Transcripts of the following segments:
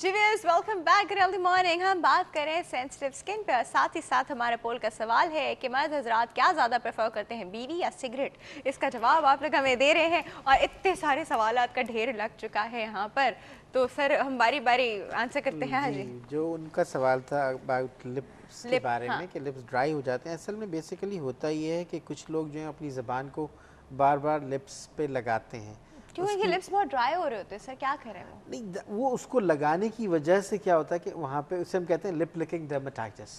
जी viewers, welcome back early morning. हम बात करें सेंसिटिव स्किन पे और साथ ही साथ हमारे पोल का सवाल है कि मर्द हजरात क्या ज़्यादा प्रेफर करते हैं, बीड़ी या सिगरेट। इसका जवाब आप लोग हमें दे रहे हैं और इतने सारे सवालात का ढेर लग चुका है यहाँ पर, तो सर हम बारी बारी आंसर करते हैं। हाँ जी, जो उनका सवाल था अबाउट लिप्स के बारे हाँ। में कि लिप्स ड्राई हो जाते हैं। असल में बेसिकली होता ये है कि कुछ लोग जो हैं अपनी ज़बान को बार बार लिप्स पे लगाते हैं। क्यों इनके लिप्स बहुत ड्राई हो रहे होते हैं सर, क्या करें वो? नहीं, वो उसको लगाने की वजह से क्या होता है कि वहाँ पे उसे हम कहते हैं lip licking dermatitis.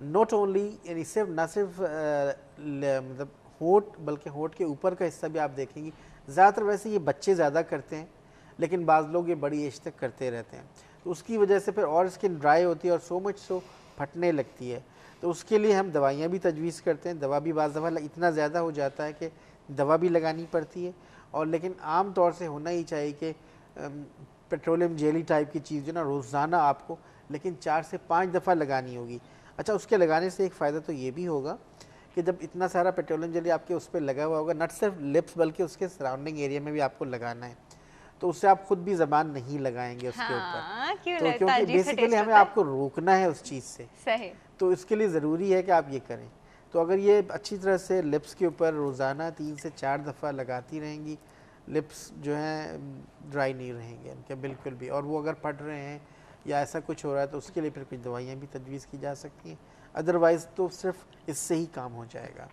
Not only, यानी सिर्फ ना सिर्फ मतलब होंठ, बल्कि होंठ के ऊपर का हिस्सा भी आप देखेंगी। ज़्यादातर वैसे ये बच्चे ज़्यादा करते हैं, लेकिन बाज़ लोग ये बड़ी एज तक करते रहते हैं, तो उसकी वजह से फिर और स्किन ड्राई होती है और सो मच सो फटने लगती है। तो उसके लिए हम दवाइयाँ भी तजवीज़ करते हैं। दवा भी बाज़ दफ़ा इतना ज़्यादा हो जाता है कि दवा भी लगानी पड़ती है। और लेकिन आम तौर से होना ही चाहिए कि पेट्रोलियम जेली टाइप की चीज़ जो ना रोज़ाना आपको लेकिन 4 से 5 दफ़ा लगानी होगी। अच्छा, उसके लगाने से एक फ़ायदा तो ये भी होगा कि जब इतना सारा पेट्रोलियम जेली आपके उस पर लगा हुआ होगा, नट सिर्फ लिप्स बल्कि उसके सराउंडिंग एरिया में भी आपको लगाना है, तो उससे आप खुद भी ज़बान नहीं लगाएंगे उसके ऊपर। तो क्योंकि बेसिकली हमें आपको रोकना है उस चीज़ से, सही। तो इसके लिए ज़रूरी है कि आप ये करें। तो अगर ये अच्छी तरह से लिप्स के ऊपर रोज़ाना 3 से 4 दफ़ा लगाती रहेंगी, लिप्स जो हैं ड्राई नहीं रहेंगे इनके बिल्कुल भी। और वो अगर फट रहे हैं या ऐसा कुछ हो रहा है तो उसके लिए फिर कुछ दवाइयाँ भी तजवीज़ की जा सकती हैं। अदरवाइज़ तो सिर्फ इससे ही काम हो जाएगा।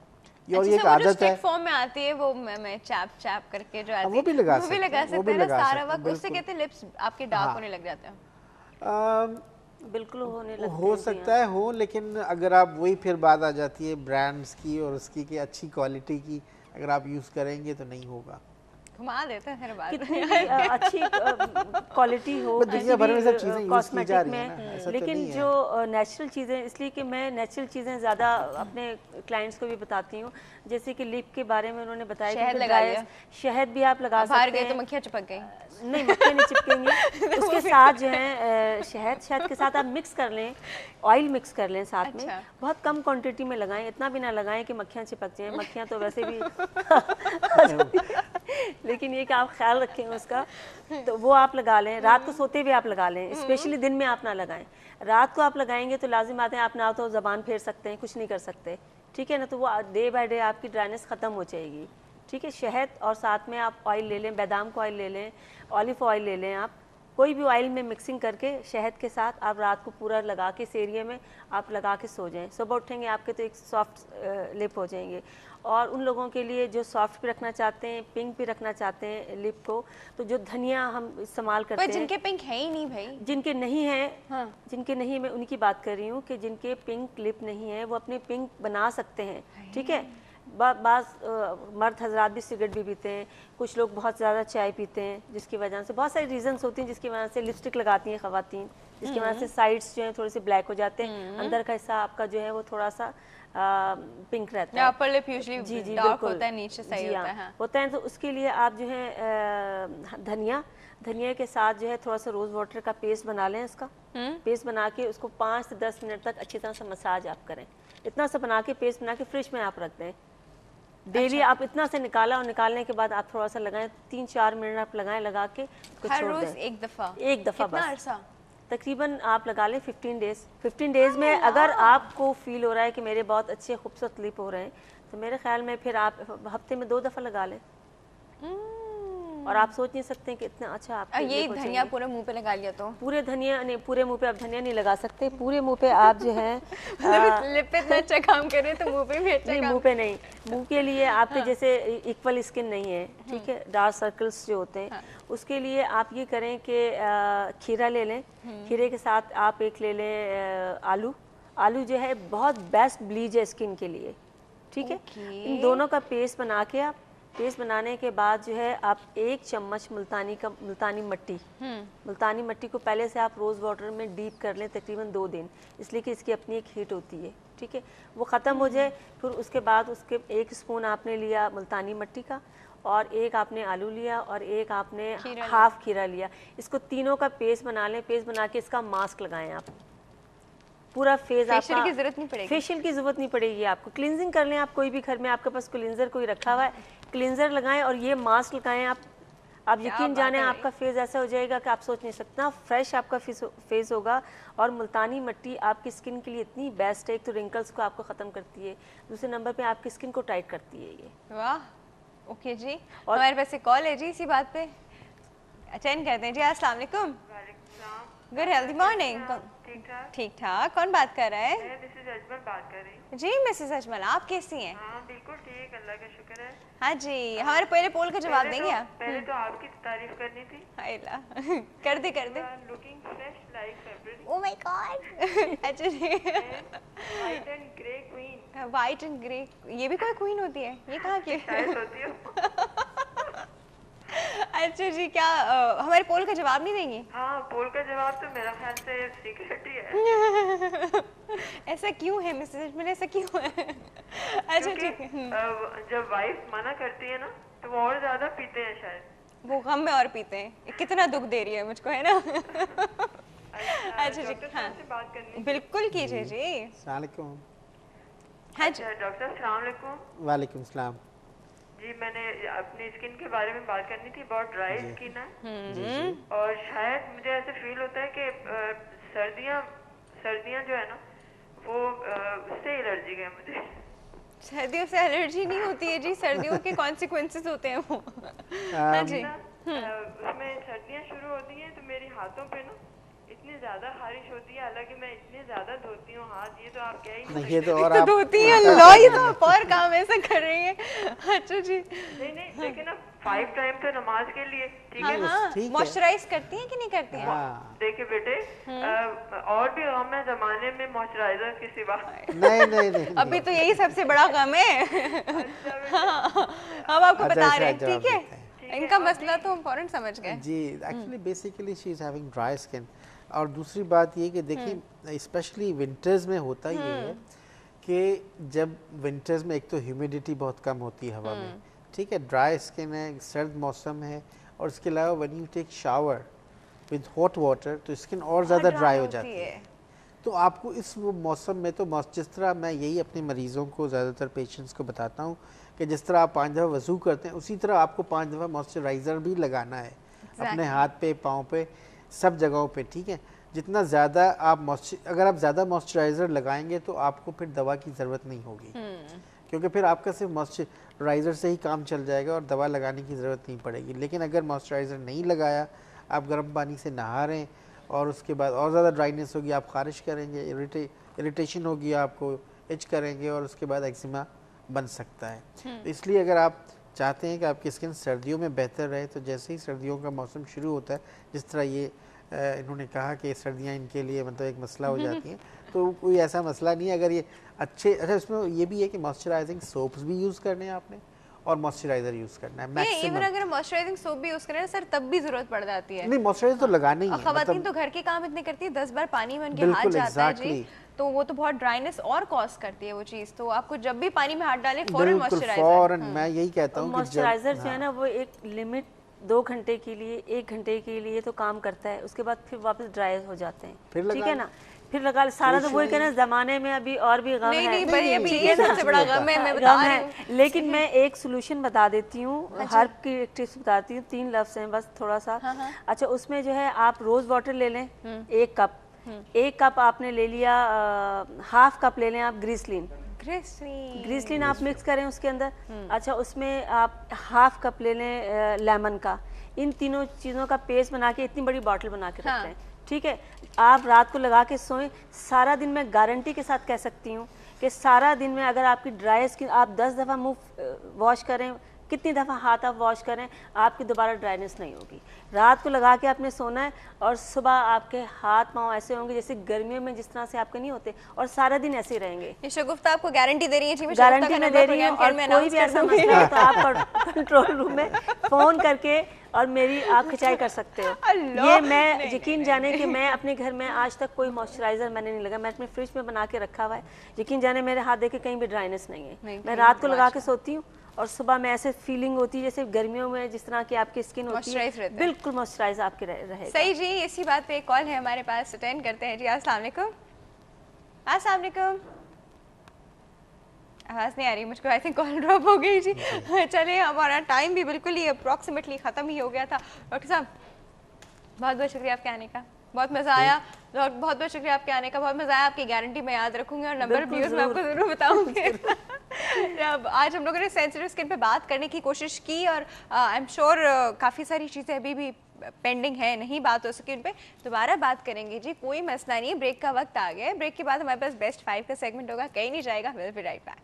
ये और ये एक आदत है, फॉर्म में आती है वो मैं चैप चैप करके जो आती है वो भी लगा सकते हैं ना सारा वक्त, उससे कहते हैं लिप्स आपके डार्क होने लग जाते हैं। बिल्कुल होने लगते हो हैं सकता है हो, लेकिन अगर आप वही फिर बात आ जाती है ब्रांड्स की और उसकी कि अच्छी क्वालिटी की अगर आप यूज़ करेंगे तो नहीं होगा। घुमा देते हैं हर बात। कितनी भी अच्छी क्वालिटी हो दुनिया भर में सब चीज़ें यूज़ की जा रही हैं ना, ऐसा तो लेकिन नहीं है। जो नेचुरल चीज़ें, इसलिए कि मैं नेचुरल चीज़ें ज़्यादा अपने क्लाइंट्स को भी बताती हूँ। जैसे कि लिप के बारे में उन्होंने बताया शहद कि लगा लिया। शहद भी आप लगा बाहर सकते गए तो हैं। मक्खियाँ चिपक गई। नहीं, मक्खियाँ नहीं चिपकेंगी। उसके साथ जो है शहद के साथ आप मिक्स कर लें, ऑयल मिक्स कर लें साथ में। बहुत कम क्वांटिटी में लगाएं, इतना भी ना लगाएं कि मक्खियाँ चिपक जाएं। मक्खियाँ तो वैसे भी लेकिन ये कि आप ख्याल रखें उसका, तो वो आप लगा लें। रात को सोते हुए आप लगा लें, स्पेशली दिन में आप ना लगाएं। रात को आप लगाएंगे तो लाजिम बात है, आप ना तो ज़बान फेर सकते हैं, कुछ नहीं कर सकते, ठीक है ना। तो वो डे बाय डे आपकी ड्राइनेस ख़त्म हो जाएगी, ठीक है। शहद और साथ में आप ऑयल ले लें, बादाम का ऑयल ले लें, ऑलिव ऑयल ले लें। आप कोई भी ऑयल में मिक्सिंग करके शहद के साथ आप रात को पूरा लगा के इस एरिया में आप लगा के सो जाएं। सुबह उठेंगे आपके तो एक सॉफ्ट लिप हो जाएंगे। और उन लोगों के लिए जो सॉफ्ट भी रखना चाहते हैं, पिंक भी रखना चाहते हैं लिप को, तो जो धनिया हम इस्तेमाल करते हैं, जिनके पिंक है ही नहीं भाई, जिनके नहीं है, हाँ। जिनके नहीं, मैं उनकी बात कर रही हूँ कि जिनके पिंक लिप नहीं है वो अपने पिंक बना सकते हैं, ठीक है। मर्द हजरात भी सिगरेट भी पीते हैं, कुछ लोग बहुत ज़्यादा चाय पीते हैं, जिसकी वजह से बहुत सारी रीजंस होती हैं जिसकी वजह से लिपस्टिक लगाती हैं ख़वातीन, जिसकी वजह से साइड्स जो हैं थोड़े से ब्लैक हो जाते हैं, अंदर का हिस्सा आपका जो है वो थोड़ा सा पिंक रहता है। अपर लिप यूजुअली जी डार्क होता है, नीचे सही होता है। हाँ। होता है। तो उसके लिए आप जो है धनिया के साथ जो है थोड़ा सा रोज़ वाटर का पेस्ट बना लें। इसका पेस्ट बना के उसको 5 से 10 मिनट तक अच्छी तरह से मसाज आप करें। इतना सा बना के पेस्ट बना के फ्रिज में आप रख दें। डेली आप इतना से निकाला और निकालने के बाद आप थोड़ा सा लगाएं, 3-4 मिनट आप लगाएं, लगा के हर रोज एक दफ़ा बस। तकरीबन आप लगा लें 15 डेज। 15 डेज में अगर आपको फील हो रहा है कि मेरे बहुत अच्छे खूबसूरत लिप हो रहे हैं, तो मेरे ख्याल में फिर आप हफ्ते में 2 दफ़ा लगा लें। और आप सोच नहीं सकते कि इतना अच्छा आप ये धनिया पूरे मुंह पे लगा लिया तो पूरे धनिया नहीं, पूरे मुंह पे आप धनिया नहीं लगा सकते। पूरे मुंह पे आप जो है लिप पे इतना अच्छा काम करें तो मुंह पे भी अच्छा नहीं, मुंह पे नहीं। मुंह के लिए आपके जैसे इक्वल स्किन नहीं है, ठीक है, डार्क सर्कल्स जो होते हैं, उसके लिए आप ये करें कि खीरा ले लें। खीरे के साथ आप एक ले लें आलू। आलू जो है बहुत बेस्ट ब्लीच है स्किन के लिए, ठीक है। इन दोनों का पेस्ट बना के आप, पेस्ट बनाने के बाद जो है आप 1 चम्मच मुल्तानी मट्टी को पहले से आप रोज़ वाटर में डीप कर लें तकरीबन 2 दिन, इसलिए कि इसकी अपनी एक हीट होती है, ठीक है। वो ख़त्म हो जाए, फिर उसके बाद उसके 1 स्पून आपने लिया मुल्तानी मट्टी का, और 1 आपने आलू लिया, और 1 आपने हाफ खीरा लिया। इसको तीनों का पेस्ट बना लें। पेस्ट बना के इसका मास्क लगाएं आप पूरा फेस। फेशियल की जरूरत नहीं पड़ेगी। फेशियल की जरूरत नहीं पड़ेगी आपको। क्लींजिंग कर लें आप, कोई भी घर में आपके पास क्लींजर कोई रखा हुआ है, क्लींजर लगाएं और ये मास्क लगाएं आप आप क्या यकीन बात जाने है आपका फेस ऐसा हो जाएगा कि आप सोच नहीं सकते, फ्रेश आपका फेस होगा। और मुल्तानी मिट्टी आपकी स्किन के लिए इतनी बेस्ट है, एक तो रिंकल्स को आपको ख़त्म करती है, दूसरे नंबर पे आपकी स्किन को टाइट करती है ये। वाह ओके जी। और- हमारे पास एक कॉल है जी, इसी बात पे अटेंड करते हैं जी। अस्सलाम वालेकुम। Good healthy morning. ठीक ठाक। ठीक ठाक, कौन बात कर रहा है? मैं मिसेज अजमल बात कर रही हूँ। जी मिसेस अजमल, आप कैसी हैं? हाँ बिल्कुल ठीक, अल्लाह का शुक्र है। हाँ जी, हमारे पहले पोल का जवाब पहले देंगे तो, आप? पहले तो आपकी तारीफ करनी थी। हाय ला। कर दे कर दे। Looking fresh like February. Oh my god. अच्छा जी। White and grey queen. White and grey, ये भी कोई क्वीन होती है? ये कहाँ की? शायद होती हो। अच्छा जी, क्या हमारे पोल का जवाब नहीं देंगी? हाँ, पोल का जवाब तो मेरा ख्याल से सीक्रेट ही है। ऐसा क्यों है मिसेस अजमल, ऐसा क्यों है? अच्छा ठीक है। क्योंकि जब वाइफ मना करती है ना तो वो और ज्यादा पीते हैं शायद। वो गम में और पीते हैं। ये कितना दुख दे रही है मुझको, है ना? अच्छा जी, डॉक्टर हाँ साहब से बात करनी थी। बिल्कुल कीजिए जी। अस्सलाम वालेकुम। हाँ जी। अच्छा डॉक्टर साहब, अस्सलाम वालेकुम। वालेकुम सलाम। जी मैंने अपनी स्किन के बारे में बात करनी थी। बहुत ड्राई स्किन है जी जी। और शायद मुझे ऐसे फील होता है कि सर्दियाँ जो है ना वो उससे एलर्जी है मुझे। सर्दियों से एलर्जी नहीं होती है जी, सर्दियों के कॉन्सिक्वेंसेस होते हैं वो। हाँ जी। उसमें सर्दियाँ शुरू होती हैं तो मेरे हाथों पे ना इतनी ज्यादा खारिश होती है, हालांकि मैं इतने ज्यादा धोती हूँ हाथ, ये तो आप क्या ही नहीं, ये तो और तो आप धोती है लो, ये तो आप और काम ऐसा कर रही है। अच्छा जी। नहीं नहीं, लेकिन ना 5 टाइम तो नमाज के लिए ठीक हाँ है। हाँ, ठीक है। मॉइस्चराइज करती हैं कि नहीं करती हैं? हाँ, देखिए बेटे, और भी गम है जमाने में मॉइस्चराइजर के सिवा। नहीं नहीं नहीं अभी तो यही सबसे बड़ा गम है। हाँ, हम आपको अच्छा, बता रहे हैं, अच्छा, जवाब ठीक देते है? इनका मसला तो हम फौरन समझ गए। जी। Actually basically she is having dry skin. और दूसरी बात ये कि देखिए स्पेशली विंटर्स में होता ये है कि जब विंटर्स में एक तो ह्यूमिडिटी बहुत कम होती है हवा में, ठीक है, ड्राई स्किन है, सर्द मौसम है, और इसके अलावा when you take shower with hot water तो स्किन और ज़्यादा ड्राई हो जाती है। तो आपको इस वो मौसम में तो जिस तरह मैं यही अपने मरीज़ों को ज़्यादातर पेशेंट्स को बताता हूँ कि जिस तरह आप 5 दफ़ा वज़ू करते हैं उसी तरह आपको 5 दफ़ा मॉइस्चराइज़र भी लगाना है अपने हाथ पे, पाँव पे, सब जगहों पे, ठीक है। जितना ज़्यादा आप अगर आप ज़्यादा मॉइस्चराइज़र लगाएंगे तो आपको फिर दवा की ज़रूरत नहीं होगी, क्योंकि फिर आपका सिर्फ मॉइस्चराइज़र से ही काम चल जाएगा और दवा लगाने की ज़रूरत नहीं पड़ेगी। लेकिन अगर मॉइस्चराइज़र नहीं लगाया, आप गर्म पानी से नहा रहे हैं और उसके बाद और ज़्यादा ड्राइनेस होगी, आप खारिश करेंगे, इरिटेशन होगी, आपको इच करेंगे और उसके बाद एक्जिमा बन सकता है। तो इसलिए अगर आप चाहते हैं कि आपकी स्किन सर्दियों में बेहतर रहे तो जैसे ही सर्दियों का मौसम शुरू होता है, जिस तरह ये इन्होंने कहा कि सर्दियां इनके लिए मतलब एक मसला हो जाती हैं, तो कोई ऐसा मसला नहीं है। अगर ये अच्छा इसमें ये भी है कि मॉइस्चराइजिंग सोप्स भी यूज़ करने हैं आपने और मॉइस्चराइजर यूज़ करना है इवन मैक्सिमम। अगर मॉइस्चराइजिंग सोप भी यूज करें सर तब भी जरूरत पड़ जाती है। नहीं, मॉइस्चराइजर तो लगाना ही है। खवातीन तो घर के काम इतने करती है, 10 बार पानी में उनके हाथ बिल्कुल, जाता है जी, exactly। तो वो तो बहुत ड्राइनेस और कॉज करती है वो चीज। तो आपको जब भी पानी में हाथ डालें फौरन बिल्कुल मॉइस्चराइजर। फौरन, मैं यही कहता हूँ कि मॉइस्चराइजर जो है ना वो एक लिमिट 2 घंटे के लिए, 1 घंटे के लिए तो काम करता है, उसके बाद फिर वापस ड्राई हो जाते हैं, फिर ठीक लगा है ना। फिर लगा सारा तो वही कहना, जमाने में अभी और भी गम नहीं है, नहीं भाई, अभी ठीक ये है, सबसे बड़ा गम है, मैं बता गम रही है। हूँ। लेकिन मैं एक सोल्यूशन बता देती हूँ, हर्ब की एक टिप्स बताती हूँ, 3 लफ्ज़ हैं बस, थोड़ा सा। अच्छा, उसमें जो है आप रोज वाटर ले लें 1 कप, 1 कप आपने ले लिया, हाफ कप ले लें आप ग्रीसलिन, ग्रीसलिन आप मिक्स करें उसके अंदर। अच्छा, उसमें आप हाफ कप ले लें लेमन का। इन तीनों चीज़ों का पेस्ट बना के इतनी बड़ी बॉटल बना के रख लें, ठीक है। आप रात को लगा के सोएं, सारा दिन मैं गारंटी के साथ कह सकती हूँ कि सारा दिन में अगर आपकी ड्राई स्किन, आप 10 दफ़ा मुंह वॉश करें, कितनी दफ़ा हाथ आप वॉश करें, आपकी दोबारा ड्राइनेस नहीं होगी। रात को लगा के आपने सोना है और सुबह आपके हाथ पाँव ऐसे होंगे जैसे गर्मियों में जिस तरह से आपके नहीं होते, और सारा दिन ऐसे ही रहेंगे। ये शगुफ्ता आपको गारंटी दे रही है जी, मैं गारंटी में दे रही हूँ। और कोई भी ऐसा मसला हो तो आप कंट्रोल रूम में फ़ोन करके और मेरी आप खिंचाई कर सकते हो। ये मैं यकीन जाने कि मैं अपने घर में आज तक कोई मॉइस्चराइजर मैंने नहीं लगा, मैं अपने फ्रिज में बना के रखा हुआ है। यकीन जाने मेरे हाथ देखे कहीं भी ड्राइनेस नहीं है। मैं रात को लगा के सोती हूँ और सुबह में ऐसे फीलिंग होती है जैसे गर्मियों में जिस तरह की आपकी स्किन होती है, बिल्कुल मॉइस्चराइज आपके रहेगा। सही जी। इसी बात पे एक कॉल है हमारे पास, अटेंड करते हैं जी। अस्सलाम वालेकुम। अस्सलाम वालेकुम। आवाज़ नहीं आ रही मुझको, आई थिंक कॉल ड्रॉप हो गई जी। चलिए हमारा टाइम भी बिल्कुल ही अप्रॉक्सीमेटली ख़त्म ही हो गया था। डॉक्टर साहब बहुत बहुत शुक्रिया आपके आने का, बहुत मज़ा आया। बहुत बहुत शुक्रिया आपके आने का, बहुत मज़ा आया। आपकी गारंटी मैं याद रखूंगी और नंबर व्यूज़ मैं आपको ज़रूर बताऊंगी। अब आज हम लोगों ने सेंसिटिव स्किन पे बात करने की कोशिश की और आई एम श्योर काफ़ी सारी चीज़ें अभी भी पेंडिंग है, नहीं बात हो सकी उन पे, दोबारा बात करेंगे जी, कोई मसला नहीं है। ब्रेक का वक्त आ गया है, ब्रेक के बाद हमारे पास बेस्ट 5 का सेगमेंट होगा, कहीं नहीं जाएगा, विल बी राइट बैक।